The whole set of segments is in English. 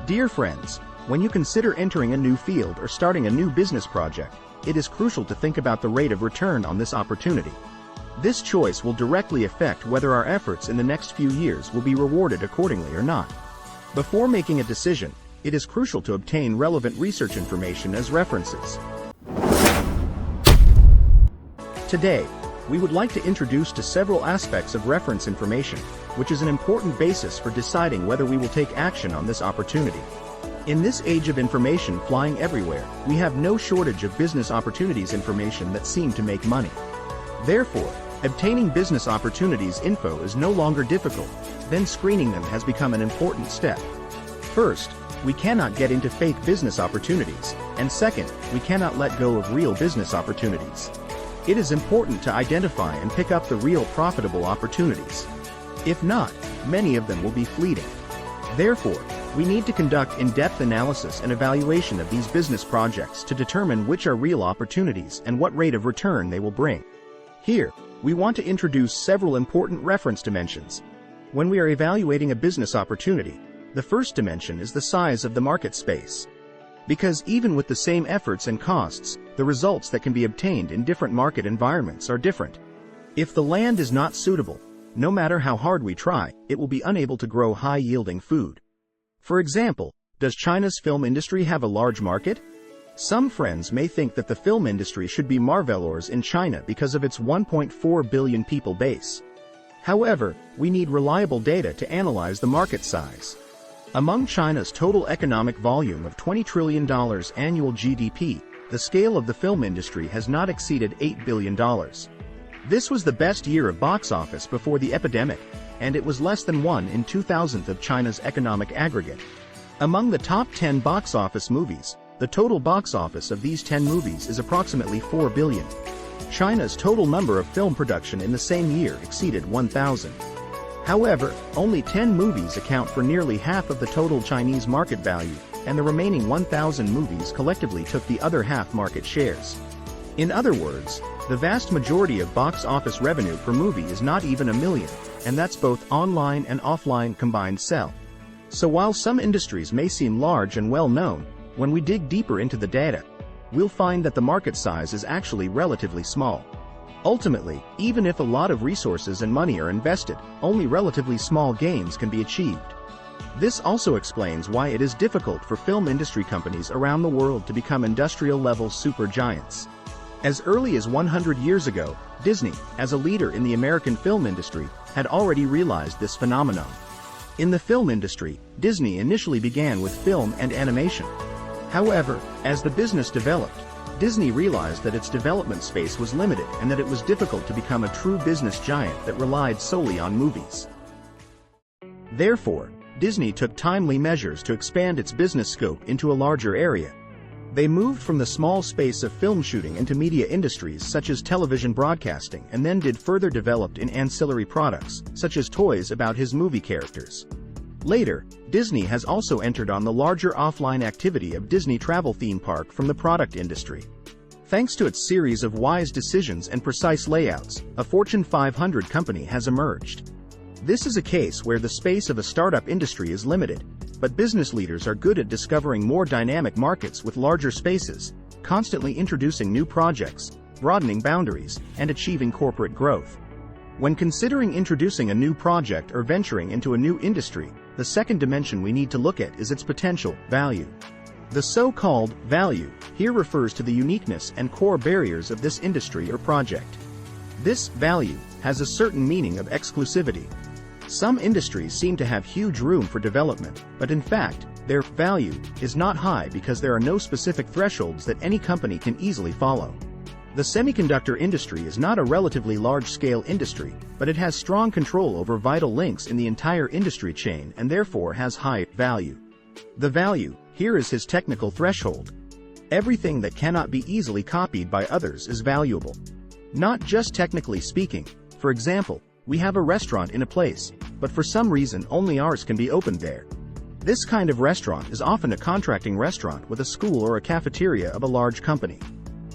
Dear friends, when you consider entering a new field or starting a new business project, it is crucial to think about the rate of return on this opportunity. This choice will directly affect whether our efforts in the next few years will be rewarded accordingly or not. Before making a decision, it is crucial to obtain relevant research information as references. Today, we would like to introduce to several aspects of reference information, which is an important basis for deciding whether we will take action on this opportunity. In this age of information flying everywhere, we have no shortage of business opportunities information that seem to make money. Therefore, obtaining business opportunities info is no longer difficult, then screening them has become an important step. First, we cannot get into fake business opportunities, and second, we cannot let go of real business opportunities. It is important to identify and pick up the real profitable opportunities. If not, many of them will be fleeting. Therefore, we need to conduct in-depth analysis and evaluation of these business projects to determine which are real opportunities and what rate of return they will bring. Here, we want to introduce several important reference dimensions. When we are evaluating a business opportunity, the first dimension is the size of the market space. Because even with the same efforts and costs, the results that can be obtained in different market environments are different. If the land is not suitable, no matter how hard we try, it will be unable to grow high-yielding food. For example, does China's film industry have a large market? Some friends may think that the film industry should be marvelous in China because of its 1.4 billion people base. However, we need reliable data to analyze the market size. Among China's total economic volume of $20 trillion annual GDP, the scale of the film industry has not exceeded $8 billion. This was the best year of box office before the epidemic, and it was less than 1 in 2,000th of China's economic aggregate. Among the top 10 box office movies, the total box office of these 10 movies is approximately 4 billion. China's total number of film production in the same year exceeded 1,000. However, only 10 movies account for nearly half of the total Chinese market value, and the remaining 1,000 movies collectively took the other half market shares. In other words, the vast majority of box office revenue per movie is not even $1 million, and that's both online and offline combined sell. So while some industries may seem large and well known, when we dig deeper into the data, we'll find that the market size is actually relatively small. Ultimately, even if a lot of resources and money are invested, only relatively small gains can be achieved. This also explains why it is difficult for film industry companies around the world to become industrial-level supergiants. As early as 100 years ago, Disney, as a leader in the American film industry, had already realized this phenomenon. In the film industry, Disney initially began with film and animation. However, as the business developed, Disney realized that its development space was limited and that it was difficult to become a true business giant that relied solely on movies. Therefore, Disney took timely measures to expand its business scope into a larger area. They moved from the small space of film shooting into media industries such as television broadcasting, and then did further developed in ancillary products, such as toys about his movie characters. Later, Disney has also entered on the larger offline activity of Disney Travel Theme Park from the product industry. Thanks to its series of wise decisions and precise layouts, a Fortune 500 company has emerged. This is a case where the space of a startup industry is limited, but business leaders are good at discovering more dynamic markets with larger spaces, constantly introducing new projects, broadening boundaries, and achieving corporate growth. When considering introducing a new project or venturing into a new industry, the second dimension we need to look at is its potential value. The so-called value here refers to the uniqueness and core barriers of this industry or project. This value has a certain meaning of exclusivity. Some industries seem to have huge room for development, but in fact, their value is not high because there are no specific thresholds that any company can easily follow. The semiconductor industry is not a relatively large-scale industry, but it has strong control over vital links in the entire industry chain and therefore has high value. The value here is his technical threshold. Everything that cannot be easily copied by others is valuable. Not just technically speaking. For example, we have a restaurant in a place, but for some reason only ours can be opened there. This kind of restaurant is often a contracting restaurant with a school or a cafeteria of a large company.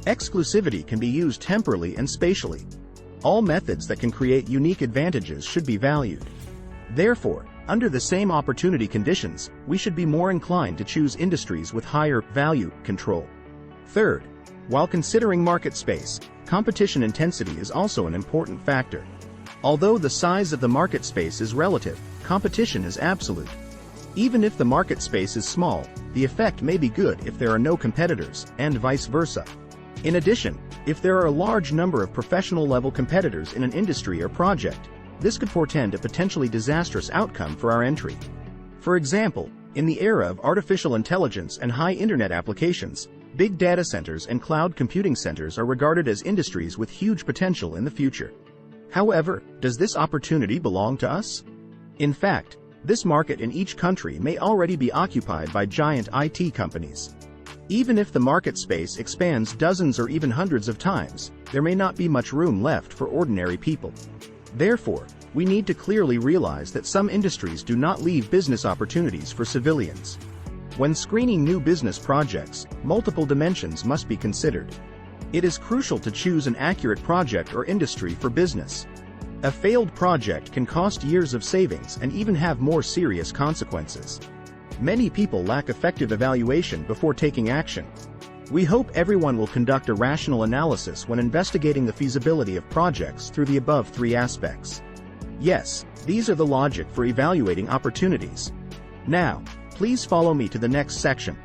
Exclusivity can be used temporally and spatially. All methods that can create unique advantages should be valued. Therefore, Under the same opportunity conditions, we should be more inclined to choose industries with higher value control. Third, while considering market space, competition intensity is also an important factor. Although the size of the market space is relative, competition is absolute. Even if the market space is small, the effect may be good if there are no competitors, and vice versa. In addition, if there are a large number of professional-level competitors in an industry or project, this could portend a potentially disastrous outcome for our entry. For example, in the era of artificial intelligence and high internet applications, big data centers and cloud computing centers are regarded as industries with huge potential in the future. However, does this opportunity belong to us? In fact, this market in each country may already be occupied by giant IT companies. Even if the market space expands dozens or even hundreds of times, there may not be much room left for ordinary people. Therefore, we need to clearly realize that some industries do not leave business opportunities for civilians. When screening new business projects, multiple dimensions must be considered. It is crucial to choose an accurate project or industry for business. A failed project can cost years of savings and even have more serious consequences. Many people lack effective evaluation before taking action. We hope everyone will conduct a rational analysis when investigating the feasibility of projects through the above three aspects. Yes, these are the logic for evaluating opportunities. Now, please follow me to the next section.